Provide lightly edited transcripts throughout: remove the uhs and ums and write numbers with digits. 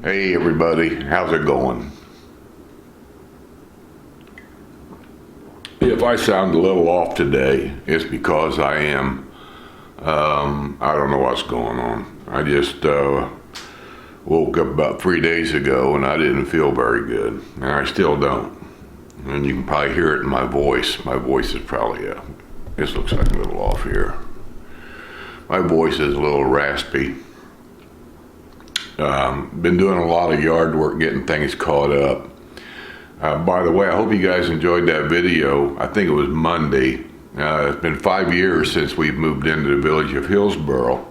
Hey everybody, how's it going? If I sound a little off today, it's because I am. I don't know what's going on. I just woke up about 3 days ago and I didn't feel very good, and I still don't. And you can probably hear it in my voice. My voice is probably, this looks like a little off here. My voice is a little raspy. Been doing a lot of yard work getting things caught up. By the way, I hope you guys enjoyed that video. I think it was Monday. It's been 5 years since we've moved into the village of Hillsboro.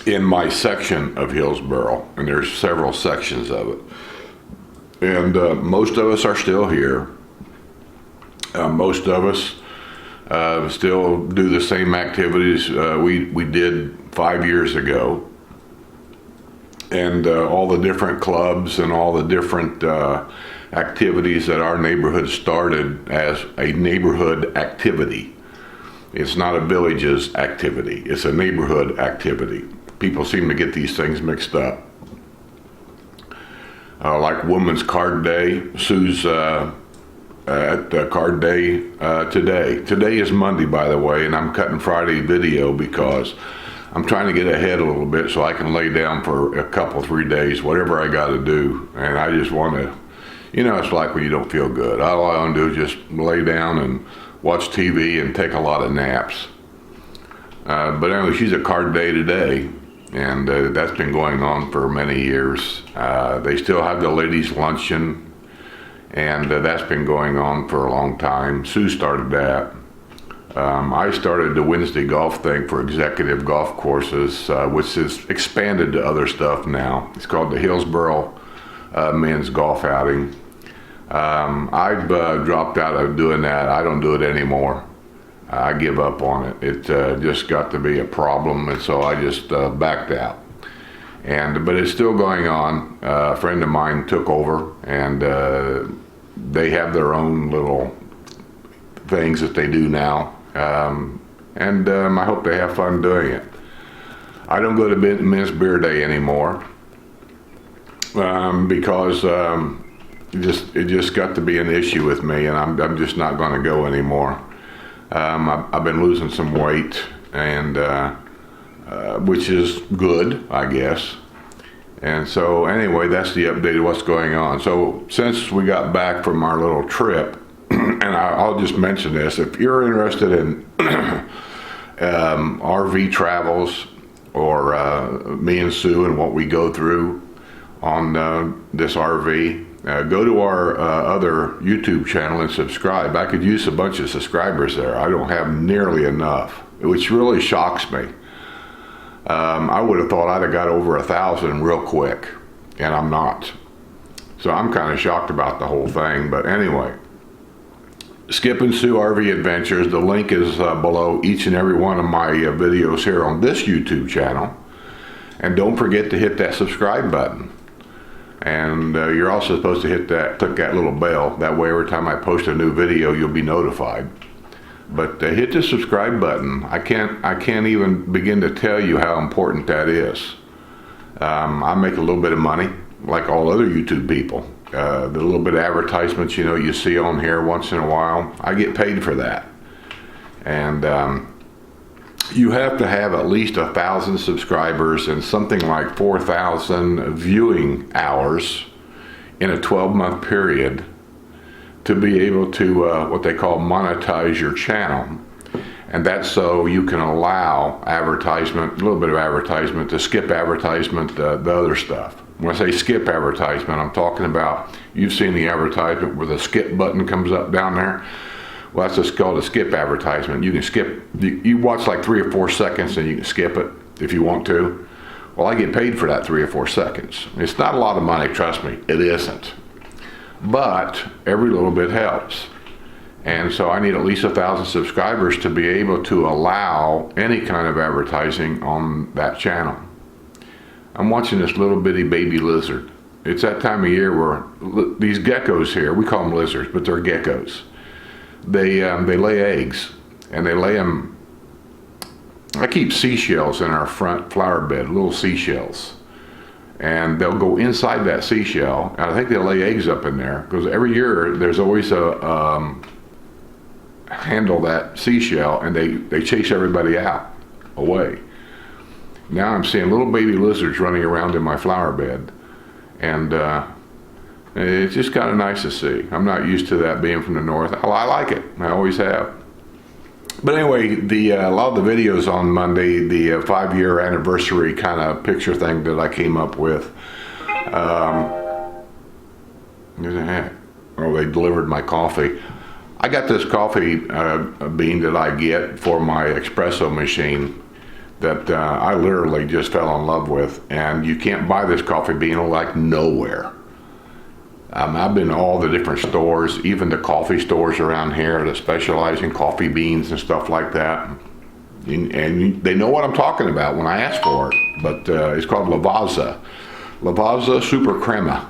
In my section of Hillsboro, and there's several sections of it. And most of us are still here. Most of us still do the same activities we did 5 years ago. And all the different clubs and all the different activities that our neighborhood started as a neighborhood activity. It's not a village's activity, it's a neighborhood activity. People seem to get these things mixed up. Like Women's Card Day, Sue's at Card Day today. Today is Monday, by the way, and I'm cutting Friday video because I'm trying to get ahead a little bit so I can lay down for a couple, 3 days, whatever I got to do. And I just want to, it's like when you don't feel good. All I want to do is just lay down and watch TV and take a lot of naps. But anyway, she's at Card Day today, and that's been going on for many years. They still have the ladies' luncheon, and that's been going on for a long time. Sue started that. I started the Wednesday golf thing for executive golf courses, which has expanded to other stuff now. It's called the Hillsboro Men's Golf Outing. I've dropped out of doing that. I don't do it anymore. I give up on it. It just got to be a problem, and so I just backed out. But it's still going on. A friend of mine took over, and they have their own little things that they do now. I hope they have fun doing it. I don't go to Men's Beer Day anymore because it just got to be an issue with me, and I'm just not going to go anymore. I've been losing some weight, and which is good, I guess. And so anyway, that's the update of what's going on. So since we got back from our little trip, and I'll just mention this, if you're interested in RV travels, or me and Sue and what we go through on this RV, go to our other YouTube channel and subscribe. I could use a bunch of subscribers there. I don't have nearly enough, which really shocks me. I would have thought I'd have got over 1,000 real quick, and I'm not. So I'm kind of shocked about the whole thing, but anyway. Skip and Sue RV Adventures. The link is below each and every one of my videos here on this YouTube channel. And don't forget to hit that subscribe button. And you're also supposed to click that little bell. That way every time I post a new video, you'll be notified. But hit the subscribe button. I can't even begin to tell you how important that is. I make a little bit of money, like all other YouTube people. The little bit of advertisements, you see on here once in a while, I get paid for that. And you have to have at least 1,000 subscribers and something like 4,000 viewing hours in a 12-month period to be able to what they call monetize your channel. And that's so you can allow advertisement, a little bit of advertisement, to skip advertisement, the other stuff. When I say skip advertisement, I'm talking about, you've seen the advertisement where the skip button comes up down there. Well, that's just called a skip advertisement. You can skip, you watch like 3 or 4 seconds and you can skip it if you want to. Well, I get paid for that 3 or 4 seconds. It's not a lot of money, trust me, it isn't. But every little bit helps. And so I need at least 1,000 subscribers to be able to allow any kind of advertising on that channel. I'm watching this little bitty baby lizard. It's that time of year where these geckos here, we call them lizards, but they're geckos. They lay eggs, and they lay them. I keep seashells in our front flower bed, little seashells. and they'll go inside that seashell, and I think they'll lay eggs up in there, because every year there's always a handle that seashell, and they chase everybody away. Now I'm seeing little baby lizards running around in my flower bed, and it's just kind of nice to see. I'm not used to that being from the north. I like it. I always have. But anyway, a lot of the videos on Monday, the 5-year anniversary kind of picture thing that I came up with. Here's a hat. Oh, they delivered my coffee. I got this coffee bean that I get for my espresso machine that I literally just fell in love with. And you can't buy this coffee bean like nowhere. I've been to all the different stores, even the coffee stores around here that specialize in coffee beans and stuff like that. And they know what I'm talking about when I ask for it. But it's called Lavazza Super Crema.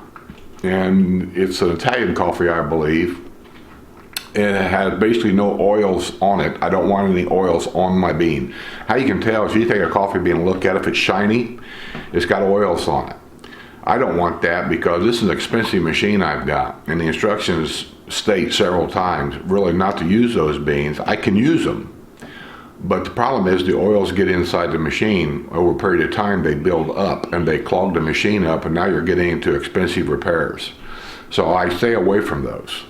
And it's an Italian coffee, I believe. And it has basically no oils on it. I don't want any oils on my bean. How you can tell is you take a coffee bean and look at it. If it's shiny, it's got oils on it. I don't want that because this is an expensive machine I've got, and the instructions state several times really not to use those beans. I can use them, but the problem is the oils get inside the machine. Over a period of time they build up and they clog the machine up, and now you're getting into expensive repairs. So I stay away from those.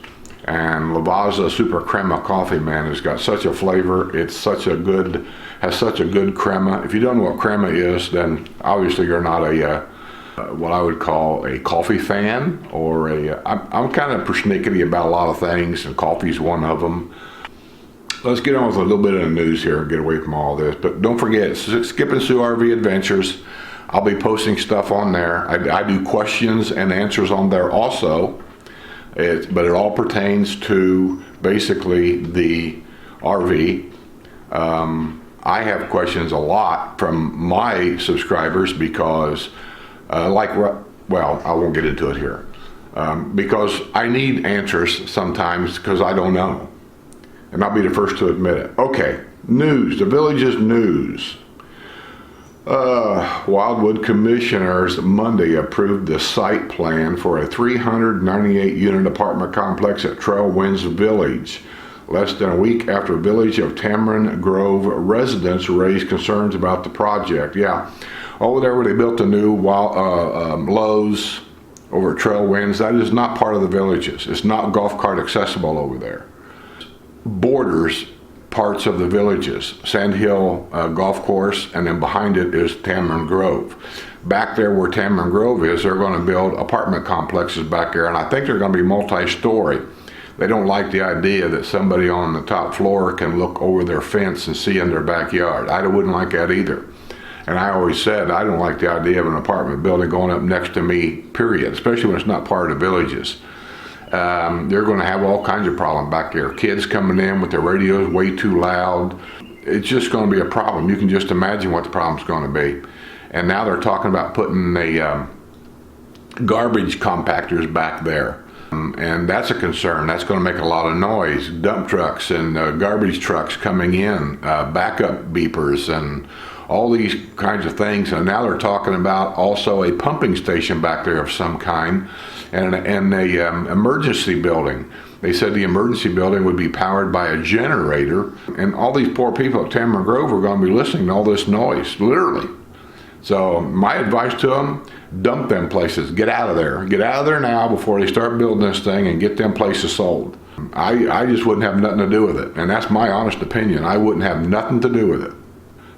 And Lavazza Super Crema coffee, man, has got such a flavor. It's has such a good crema. If you don't know what crema is, then obviously you're not what I would call a coffee fan, or I'm kind of persnickety about a lot of things, and coffee's one of them. Let's get on with a little bit of the news here and get away from all this. But don't forget, Skip and Sue RV Adventures. I'll be posting stuff on there. I do questions and answers on there also. But it all pertains to basically the RV. I have questions a lot from my subscribers because I won't get into it here. Because I need answers sometimes because I don't know. And I'll be the first to admit it. Okay, news, the Village's news. Wildwood commissioners Monday approved the site plan for a 398-unit apartment complex at Trailwinds Village, less than a week after Village of Tamarind Grove residents raised concerns about the project. Yeah, over there where they built the new Lowe's over at Trailwinds, that is not part of the Villages. It's not golf cart accessible over there. Borders parts of the Villages, Sand Hill Golf Course, and then behind it is Tamarind Grove. Back there where Tamarind Grove is, they're going to build apartment complexes back there, and I think they're going to be multi-story. They don't like the idea that somebody on the top floor can look over their fence and see in their backyard. I wouldn't like that either. And I always said I don't like the idea of an apartment building going up next to me, period, especially when it's not part of the Villages. They're going to have all kinds of problems back there. Kids coming in with their radios way too loud. It's just going to be a problem. You can just imagine what the problem's going to be. And now they're talking about putting the garbage compactors back there. And that's a concern. That's going to make a lot of noise. Dump trucks and garbage trucks coming in, backup beepers and all these kinds of things. And now they're talking about also a pumping station back there of some kind, and a emergency building. They said the emergency building would be powered by a generator, and all these poor people at Tamarind Grove are going to be listening to all this noise, literally. So my advice to them, dump them places. Get out of there. Get out of there now before they start building this thing, and get them places sold. I just wouldn't have nothing to do with it, and that's my honest opinion. I wouldn't have nothing to do with it.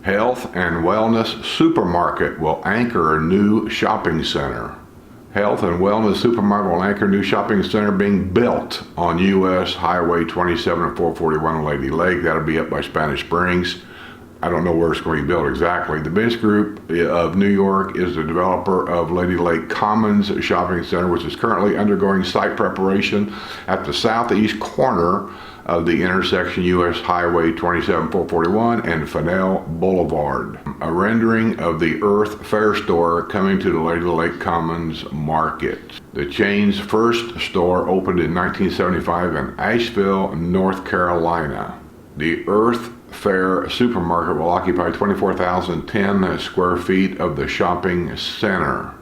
Health and Wellness Supermarket will anchor a new shopping center. Health and Wellness Supermarket will anchor a new shopping center being built on U.S. Highway 27 and 441 in Lady Lake. That'll be up by Spanish Springs. I don't know where it's going to be built exactly. The Bench Group of New York is the developer of Lady Lake Commons Shopping Center, which is currently undergoing site preparation at the southeast corner of the intersection U.S. Highway 27 441 and Fennell Boulevard. A rendering of the Earth Fair store coming to the Lady Lake Commons Market. The chain's first store opened in 1975 in Asheville, North Carolina. The Earth Fair supermarket will occupy 24,010 square feet of the shopping center.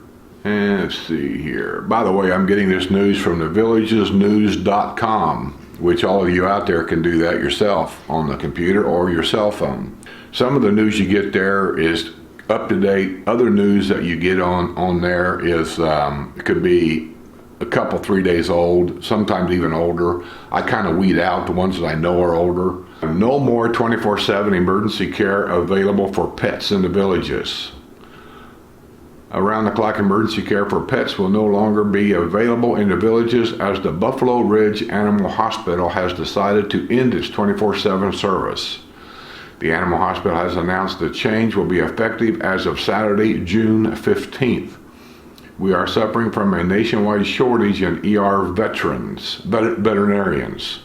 And let's see here. By the way, I'm getting this news from the villagesnews.com, which all of you out there can do that yourself on the computer or your cell phone. Some of the news you get there is up to date. Other news that you get on there is could be a couple, 3 days old, sometimes even older. I kind of weed out the ones that I know are older. No more 24/7 emergency care available for pets in the villages. Around-the-clock emergency care for pets will no longer be available in the villages as the Buffalo Ridge Animal Hospital has decided to end its 24/7 service. The animal hospital has announced the change will be effective as of Saturday, June 15th. We are suffering from a nationwide shortage in ER veterinarians.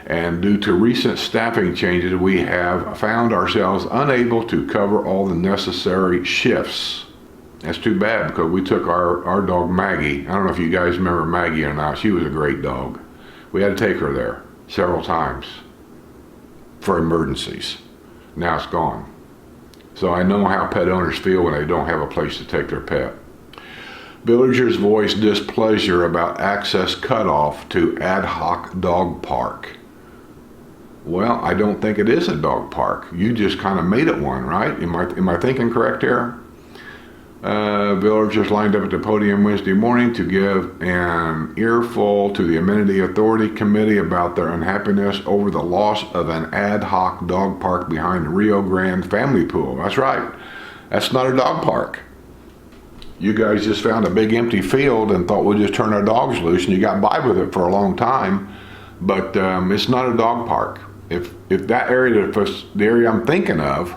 And due to recent staffing changes, we have found ourselves unable to cover all the necessary shifts. That's too bad, because we took our dog Maggie. I don't know if you guys remember Maggie or not. She was a great dog. We had to take her there several times for emergencies. Now it's gone. So I know how pet owners feel when they don't have a place to take their pet. Villagers voiced displeasure about access cutoff to ad hoc dog park. Well, I don't think it is a dog park. You just kind of made it one, right? Am I thinking correct here? Villagers lined up at the podium Wednesday morning to give an earful to the Amenity Authority Committee about their unhappiness over the loss of an ad hoc dog park behind the Rio Grande family pool. That's right. That's not a dog park. You guys just found a big empty field and thought we'll just turn our dogs loose, and you got by with it for a long time. But it's not a dog park. If that area, the area I'm thinking of,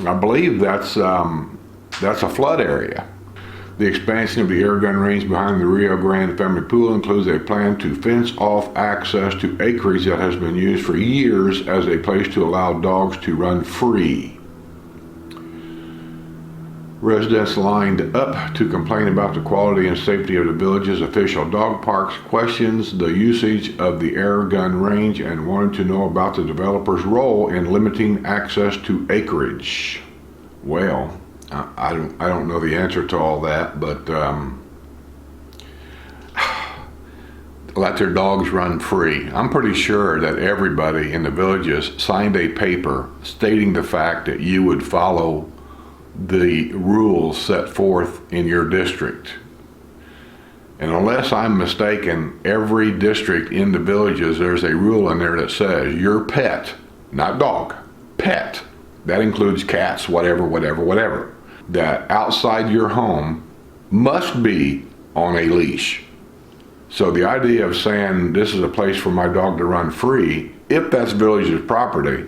I believe that's a flood area. The expansion of the air gun range behind the Rio Grande family pool includes a plan to fence off access to acreage that has been used for years as a place to allow dogs to run free. Residents lined up to complain about the quality and safety of the village's official dog parks, questions the usage of the air gun range, and wanted to know about the developer's role in limiting access to acreage. Well, I don't know the answer to all that, but let their dogs run free. I'm pretty sure that everybody in the villages signed a paper stating the fact that you would follow the rules set forth in your district. And unless I'm mistaken, every district in the villages, there's a rule in there that says your pet, not dog, pet, that includes cats, whatever, that outside your home must be on a leash. So the idea of saying this is a place for my dog to run free, if that's village's property,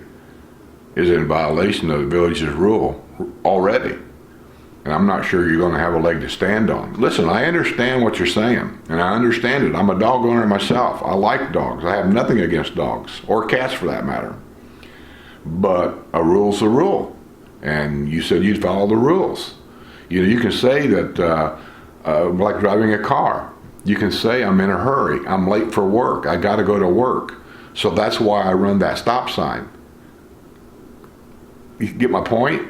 is in violation of the village's rule already. And I'm not sure you're going to have a leg to stand on. Listen, I understand what you're saying, and I understand it. I'm a dog owner myself. I like dogs. I have nothing against dogs, or cats for that matter. But a rule's a rule. And you said you'd follow the rules. You know, you can say that, like driving a car, you can say I'm in a hurry, I'm late for work, I got to go to work. So that's why I run that stop sign. You get my point?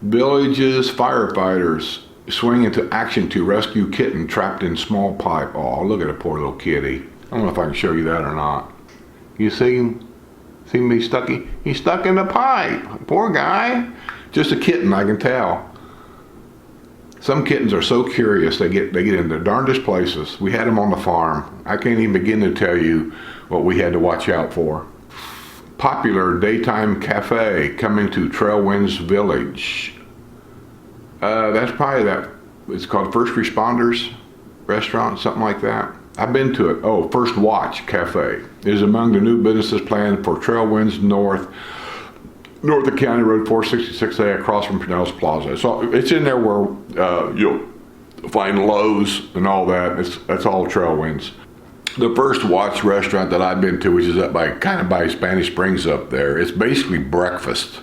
Villages firefighters swing into action to rescue kitten trapped in small pipe. Oh, look at a poor little kitty. I don't know if I can show you that or not. You see him? See me stuck? He's stuck in the pipe. Poor guy. Just a kitten, I can tell. Some kittens are so curious, they get in the darndest places. We had them on the farm. I can't even begin to tell you what we had to watch out for. Popular daytime cafe coming to Trailwinds Village. That's probably that. It's called First Responders Restaurant, something like that. I've been to it. Oh, First Watch Cafe is among the new businesses planned for Trailwinds north of County Road 466A across from Pinellas Plaza. So it's in there where you'll find Lowe's and all that. That's all Trailwinds. The First Watch restaurant that I've been to, which is up by Spanish Springs up there, it's basically breakfast.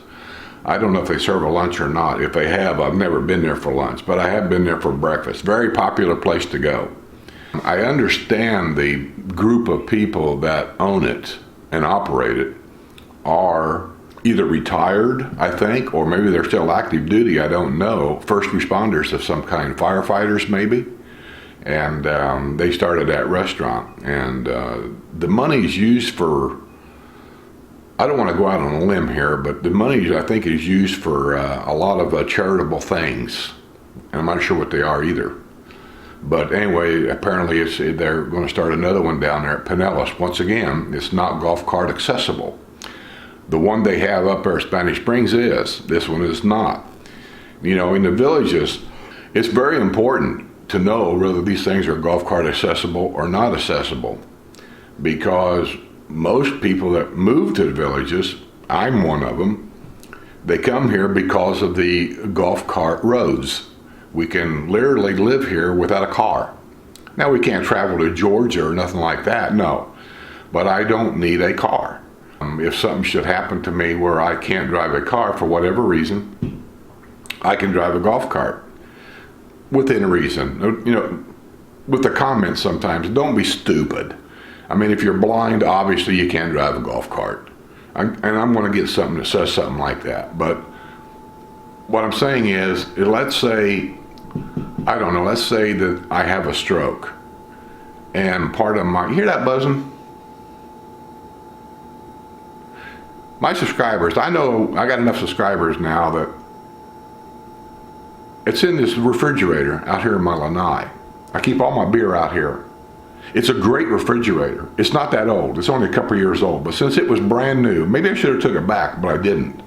I don't know if they serve a lunch or not. If they have, I've never been there for lunch, but I have been there for breakfast. Very popular place to go. I understand the group of people that own it and operate it are either retired, I think, or maybe they're still active duty, I don't know. First responders of some kind, firefighters maybe. And they started that restaurant. And the money's used for, I don't want to go out on a limb here, but the money, I think, is used for a lot of charitable things. And I'm not sure what they are either. But anyway, apparently they're going to start another one down there at Pinellas. Once again, it's not golf cart accessible. The one they have up there at Spanish Springs is. This one is not. You know, in the villages, it's very important to know whether these things are golf cart accessible or not accessible. Because most people that move to the villages, I'm one of them, they come here because of the golf cart roads. We can literally live here without a car. Now, we can't travel to Georgia or nothing like that, no. But I don't need a car. If something should happen to me where I can't drive a car for whatever reason, I can drive a golf cart within reason. You know, with the comments sometimes, don't be stupid. I mean, if you're blind, obviously you can't drive a golf cart. And I'm going to get something that says something like that. But what I'm saying is, let's say, I don't know, let's say that I have a stroke. And part of my, you hear that buzzing? My subscribers, I know I got enough subscribers now that it's in this refrigerator out here in my lanai. I keep all my beer out here. It's a great refrigerator. It's not that old. It's only a couple years old. But since it was brand new, maybe I should have took it back, but I didn't.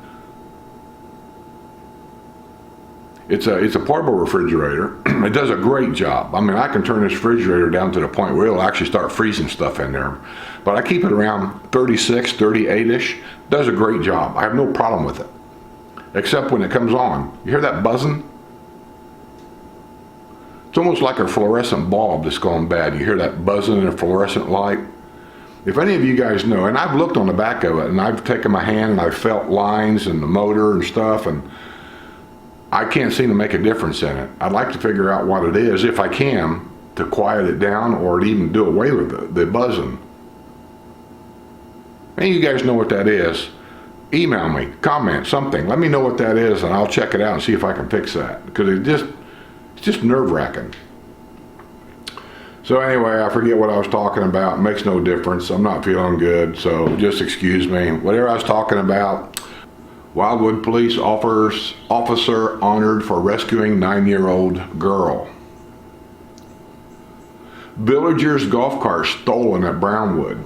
It's a portable refrigerator. It does a great job. I mean, I can turn this refrigerator down to the point where it'll actually start freezing stuff in there. But I keep it around 36, 38-ish. Does a great job. I have no problem with it. Except when it comes on. You hear that buzzing? It's almost like a fluorescent bulb that's gone bad. You hear that buzzing in a fluorescent light? If any of you guys know, and I've looked on the back of it, and I've taken my hand and I've felt lines and the motor and stuff, and I can't seem to make a difference in it. I'd like to figure out what it is, if I can, to quiet it down or to even do away with the buzzing. And you guys know what that is. Email me, comment, something. Let me know what that is, and I'll check it out and see if I can fix that. Because it's just nerve-wracking. So anyway, I forget what I was talking about. It makes no difference. I'm not feeling good, so just excuse me. Whatever I was talking about, Wildwood police officer honored for rescuing 9-year-old girl. Villagers' golf cart stolen at Brownwood.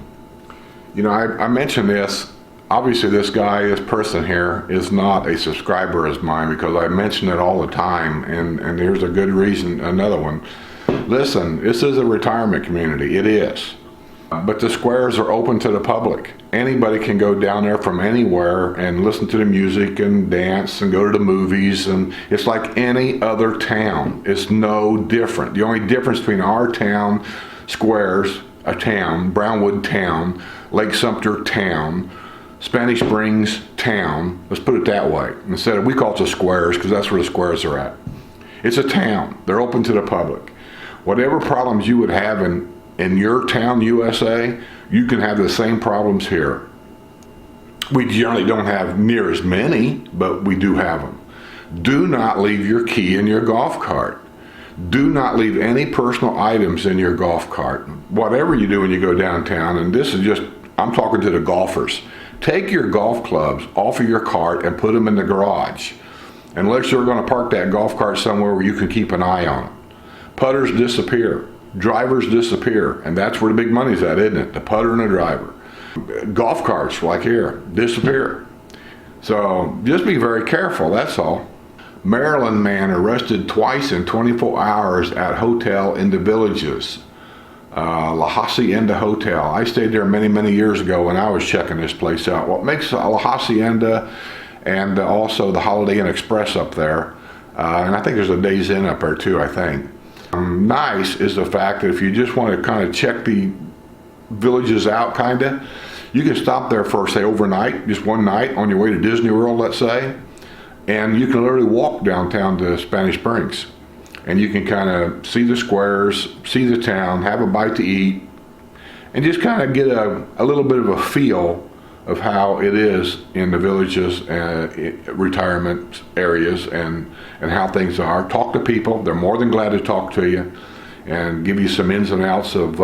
You know, I mentioned this. Obviously, this person here is not a subscriber of mine because I mention it all the time, and here's a good reason, another one. Listen, this is a retirement community. It is. But the squares are open to the public. Anybody can go down there from anywhere and listen to the music and dance and go to the movies, and it's like any other town. It's no different. The only difference between our town, squares, a town, Brownwood town, Lake Sumter town, Spanish Springs town, let's put it that way. Instead of, we call it the squares because that's where the squares are at. It's a town. They're open to the public. Whatever problems you would have in your town, USA, you can have the same problems here. We generally don't have near as many, but we do have them. Do not leave your key in your golf cart. Do not leave any personal items in your golf cart. Whatever you do when you go downtown, and this is just, I'm talking to the golfers. Take your golf clubs off of your cart and put them in the garage. Unless you're going to park that golf cart somewhere where you can keep an eye on it. Putters disappear. Drivers disappear. And that's where the big money's at, isn't it? The putter and the driver. Golf carts, like here, disappear. So just be very careful, that's all. Maryland man arrested twice in 24 hours at hotel in the Villages. La Hacienda Hotel. I stayed there many, many years ago when I was checking this place out. What makes La Hacienda and also the Holiday Inn Express up there, and I think there's a Days Inn up there too, I think. Nice is the fact that if you just want to kind of check the Villages out, you can stop there for, say, overnight, just one night on your way to Disney World, let's say, and you can literally walk downtown to Spanish Springs. And you can kind of see the squares, see the town, have a bite to eat, and just kind of get a little bit of a feel of how it is in the villages and retirement areas and how things are. Talk to people. They're more than glad to talk to you and give you some ins and outs of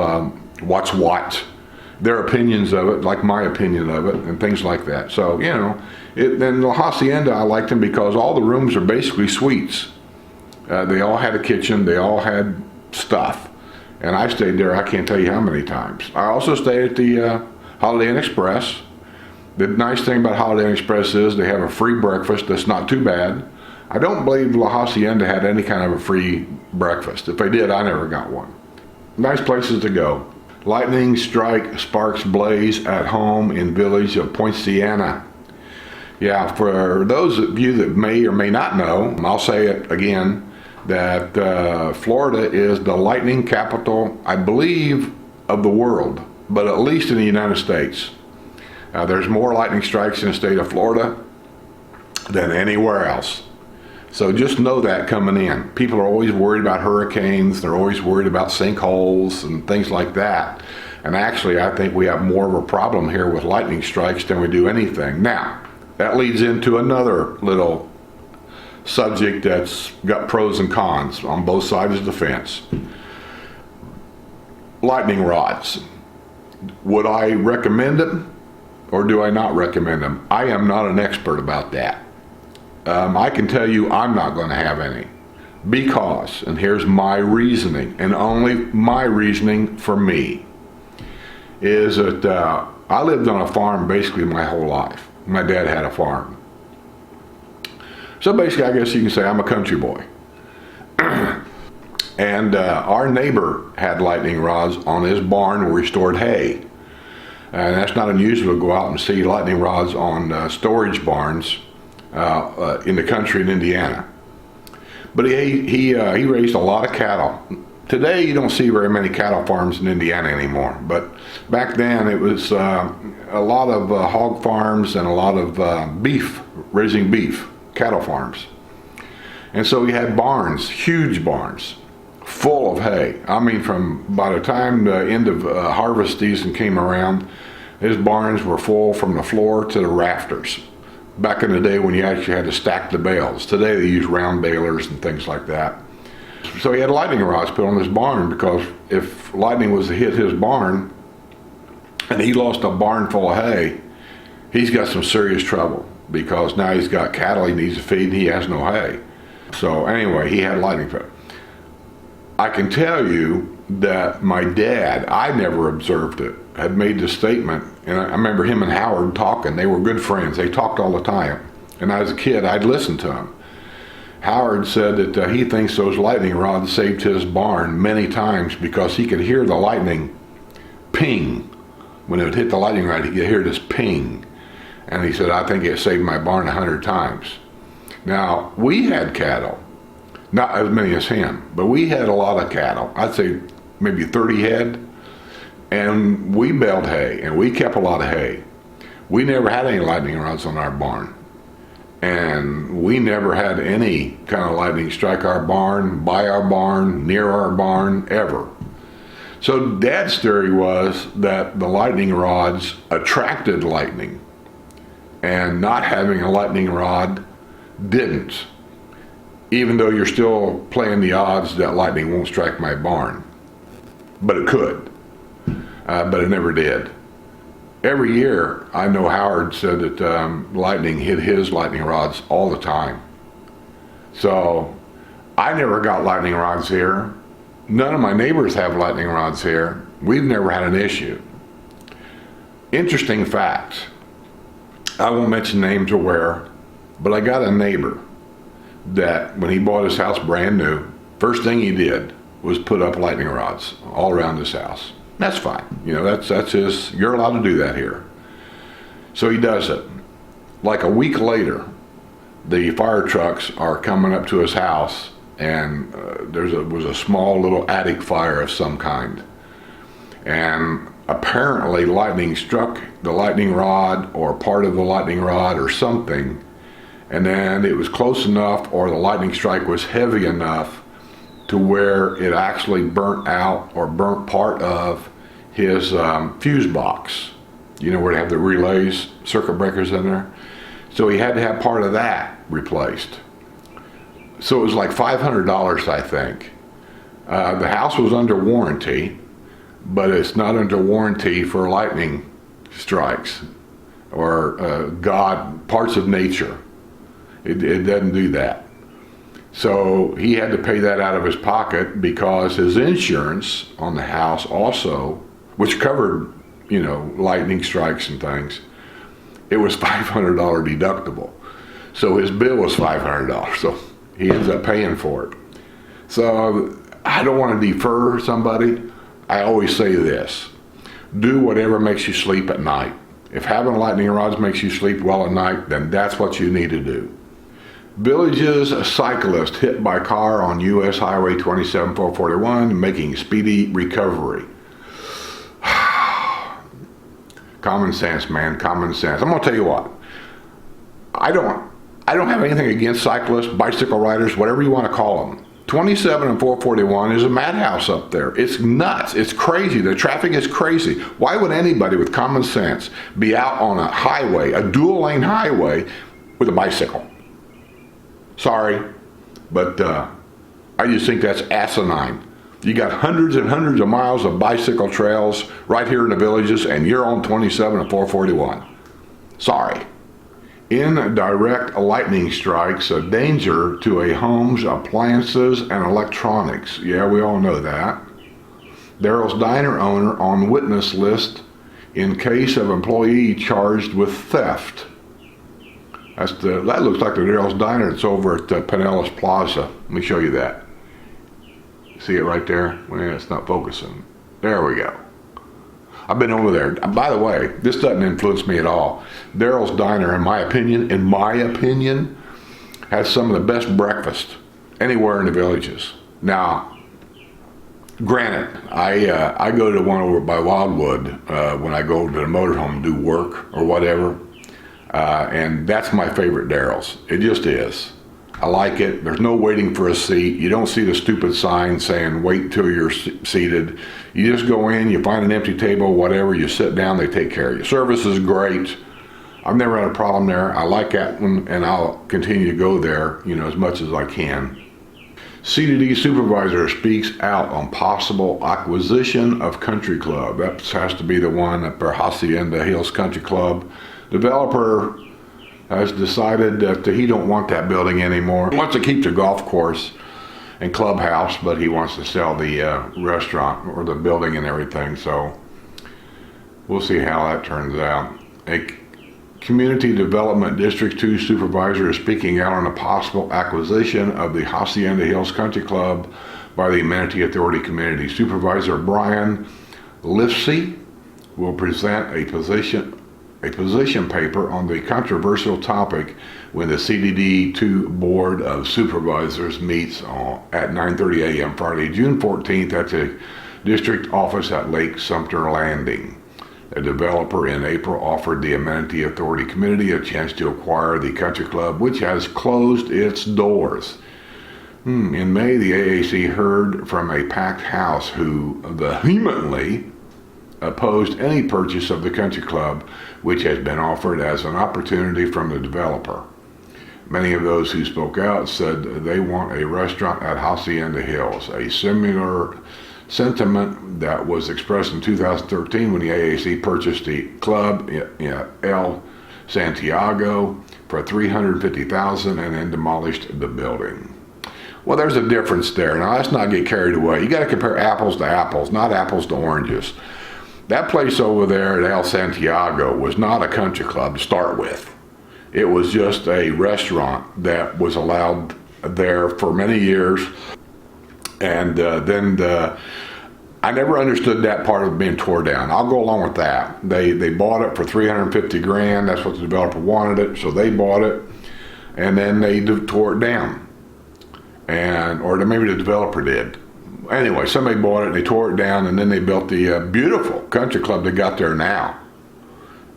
what's what, their opinions of it, like my opinion of it, and things like that. So, you know, then La Hacienda, I liked them because all the rooms are basically suites. They all had a kitchen. They all had stuff. And I stayed there, I can't tell you how many times. I also stayed at the Holiday Inn Express. The nice thing about Holiday Inn Express is they have a free breakfast that's not too bad. I don't believe La Hacienda had any kind of a free breakfast. If they did, I never got one. Nice places to go. Lightning strike, sparks blaze at home in village of Poinciana. Yeah, for those of you that may or may not know, I'll say it again, that Florida is the lightning capital, I believe, of the world, but at least in the United States. There's more lightning strikes in the state of Florida than anywhere else. So just know that coming in. People are always worried about hurricanes. They're always worried about sinkholes and things like that. And actually, I think we have more of a problem here with lightning strikes than we do anything. Now, that leads into another little subject that's got pros and cons on both sides of the fence. Lightning rods. Would I recommend them or do I not recommend them? I am not an expert about that. I can tell you I'm not going to have any because, and here's my reasoning, and only my reasoning for me, is that I lived on a farm basically my whole life. My dad had a farm. So basically, I guess you can say I'm a country boy. And our neighbor had lightning rods on his barn where he stored hay. And that's not unusual to go out and see lightning rods on storage barns in the country in Indiana. But he raised a lot of cattle. Today you don't see very many cattle farms in Indiana anymore, but back then it was a lot of hog farms and a lot of beef, raising beef, cattle farms. And so he had barns, huge barns, full of hay. I mean, from by the time the end of harvest season came around, his barns were full from the floor to the rafters. Back in the day when you actually had to stack the bales. Today they use round balers and things like that. So he had lightning rods put on his barn because if lightning was to hit his barn and he lost a barn full of hay, he's got some serious trouble because now he's got cattle he needs to feed and he has no hay. So anyway, he had lightning put. I can tell you that my dad, I never observed it, had made the statement, and I remember him and Howard talking. They were good friends. They talked all the time. And as a kid, I'd listen to him. Howard said that he thinks those lightning rods saved his barn many times because he could hear the lightning ping. When it would hit the lightning rod, he could hear this ping. And he said, I think it saved my barn 100 times. Now, we had cattle. Not as many as him, but we had a lot of cattle. I'd say maybe 30 head. And we baled hay, and we kept a lot of hay. We never had any lightning rods on our barn. And we never had any kind of lightning strike our barn, by our barn, near our barn, ever. So Dad's theory was that the lightning rods attracted lightning, and not having a lightning rod didn't. Even though you're still playing the odds that lightning won't strike my barn. But it could. But it never did. Every year, I know Howard said that lightning hit his lightning rods all the time. So I never got lightning rods here. None of my neighbors have lightning rods here. We've never had an issue. Interesting fact. I won't mention names or where, but I got a neighbor that when he bought his house brand new, first thing he did was put up lightning rods all around his house. That's fine. You know, that's his, you're allowed to do that here. So he does it. Like a week later, the fire trucks are coming up to his house, and was a small little attic fire of some kind. And apparently lightning struck the lightning rod or part of the lightning rod or something, and then it was close enough or the lightning strike was heavy enough to where it actually burnt out or burnt part of his fuse box. You know, where they have the relays, circuit breakers in there. So he had to have part of that replaced. So it was like $500, I think. The house was under warranty, but it's not under warranty for lightning strikes or parts of nature. It doesn't do that. So he had to pay that out of his pocket because his insurance on the house also, which covered, you know, lightning strikes and things, it was $500 deductible. So his bill was $500. So he ends up paying for it. So I don't want to defer somebody. I always say this: do whatever makes you sleep at night. If having lightning rods makes you sleep well at night, then that's what you need to do. Villages, a cyclist hit by car on U.S. Highway 27-441, making speedy recovery. Common sense, man, common sense. I'm gonna tell you what. I don't have anything against cyclists, bicycle riders, whatever you want to call them. 27 and 441 is a madhouse up there. It's nuts. It's crazy. The traffic is crazy. Why would anybody with common sense be out on a highway, a dual lane highway, with a bicycle? Sorry, but I just think that's asinine. You got hundreds and hundreds of miles of bicycle trails right here in the villages, and you're on 27 and 441. Sorry. Indirect lightning strikes a danger to a home's appliances and electronics. Yeah, we all know that. Daryl's Diner owner on witness list in case of employee charged with theft. That looks like the Daryl's Diner. It's over at Pinellas Plaza. Let me show you that. See it right there? Well, it's not focusing. There we go. I've been over there. By the way, this doesn't influence me at all. Daryl's Diner, in my opinion, has some of the best breakfast anywhere in the villages. Now, granted, I go to one over by Wildwood when I go to the motorhome and do work or whatever, and that's my favorite Daryl's. It just is. I like it. There's no waiting for a seat. You don't see the stupid sign saying wait till you're seated. You just go in, you find an empty table, whatever, you sit down, they take care of you. Service is great. I've never had a problem there. I like that one, and I'll continue to go there, you know, as much as I can. CDD supervisor speaks out on possible acquisition of country club. That has to be the one at their Hacienda Hills Country Club. Developer has decided that he don't want that building anymore. He wants to keep the golf course and clubhouse, but he wants to sell the restaurant or the building and everything. So we'll see how that turns out. A Community Development District 2 supervisor is speaking out on a possible acquisition of the Hacienda Hills Country Club by the Amenity Authority Community. Supervisor Brian Lifsey will present a position paper on the controversial topic when the CDD2 Board of Supervisors meets at 9:30 a.m. Friday, June 14th at the district office at Lake Sumter Landing. A developer in April offered the Amenity Authority Committee a chance to acquire the country club, which has closed its doors. In May, the AAC heard from a packed house who vehemently opposed any purchase of the country club, which has been offered as an opportunity from the developer. Many of those who spoke out said they want a restaurant at Hacienda Hills, a similar sentiment that was expressed in 2013 when the AAC purchased the club in El Santiago for $350,000 and then demolished the building. Well, there's a difference there. Now, let's not get carried away. You got to compare apples to apples, not apples to oranges. That place over there at El Santiago was not a country club to start with. It was just a restaurant that was allowed there for many years. And I never understood that part of being tore down. I'll go along with that. They bought it for $350,000. That's what the developer wanted it, so they bought it, and then they tore it down. Or maybe the developer did. Anyway, somebody bought it, they tore it down, and then they built the beautiful country club they got there now.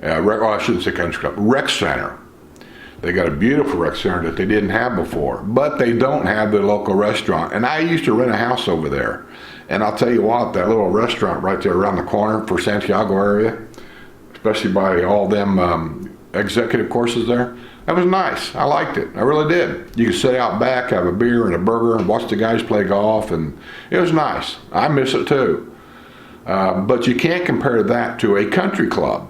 I shouldn't say country club, rec center. They got a beautiful rec center that they didn't have before, but they don't have the local restaurant. And I used to rent a house over there. And I'll tell you what, that little restaurant right there around the corner for Santiago area, especially by all them executive courses there. That was nice. I liked it. I really did. You could sit out back, have a beer and a burger, and watch the guys play golf, and it was nice. I miss it too. But you can't compare that to a country club.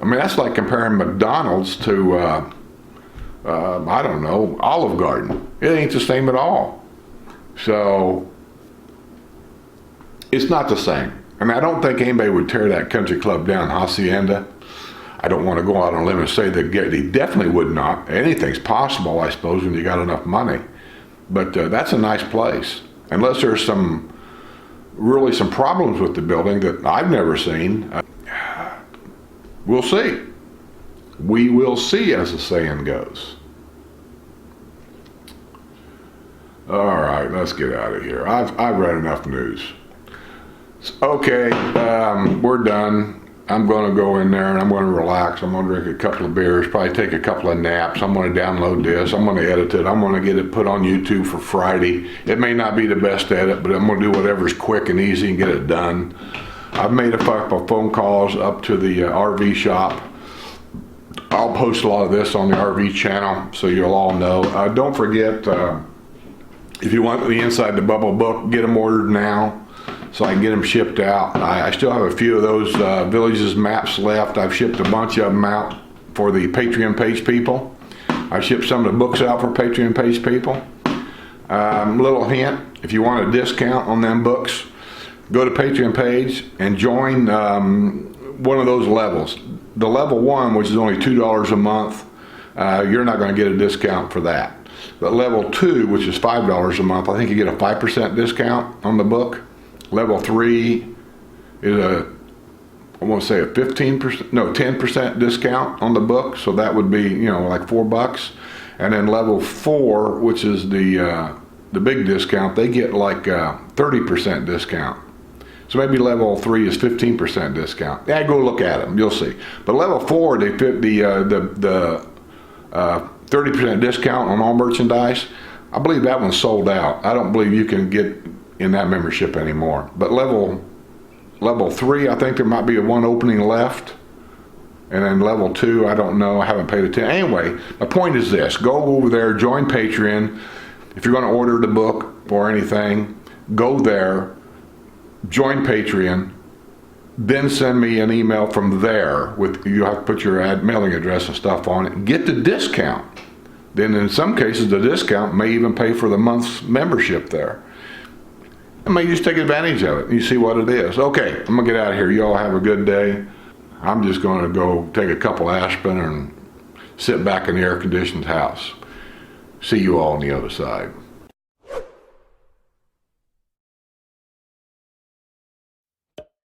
I mean, that's like comparing McDonald's to, I don't know, Olive Garden. It ain't the same at all. So, it's not the same. I mean, I don't think anybody would tear that country club down, Hacienda. I don't want to go out on a limb and say that they definitely would not. Anything's possible, I suppose, when you got enough money. But that's a nice place. Unless there's really some problems with the building that I've never seen. We'll see. We will see, as the saying goes. All right, let's get out of here. I've read enough news. Okay, we're done. I'm going to go in there and I'm going to relax. I'm going to drink a couple of beers, probably take a couple of naps. I'm going to download this. I'm going to edit it. I'm going to get it put on YouTube for Friday. It may not be the best edit, but I'm going to do whatever's quick and easy and get it done. I've made a couple of phone calls up to the RV shop. I'll post a lot of this on the RV channel so you'll all know. Don't forget, if you want the Inside the Bubble book, get them ordered now, so I can get them shipped out. I still have a few of those villages maps left. I've shipped a bunch of them out for the Patreon page people. I've shipped some of the books out for Patreon page people. Little hint, if you want a discount on them books, go to Patreon page and join one of those levels. The level 1, which is only $2 a month, you're not going to get a discount for that. But level 2, which is $5 a month, I think you get a 5% discount on the book. Level 3 is I want to say a 10% discount on the book. So that would be, like $4. And then level 4, which is the big discount, they get like a 30% discount. So maybe level 3 is 15% discount. Yeah, go look at them, you'll see. But level 4, they fit the 30% discount on all merchandise. I believe that one's sold out. I don't believe you can get in that membership anymore. But level 3, I think there might be one opening left. And then level 2, I don't know. I haven't paid attention. Anyway, my point is this. Go over there, join Patreon. If you're going to order the book or anything, go there, join Patreon, then send me an email from there. You have to put your mailing address and stuff on it. Get the discount. Then in some cases, the discount may even pay for the month's membership there. I may just take advantage of it. You see what it is. Okay, I'm going to get out of here. You all have a good day. I'm just going to go take a couple aspirin and sit back in the air-conditioned house. See you all on the other side.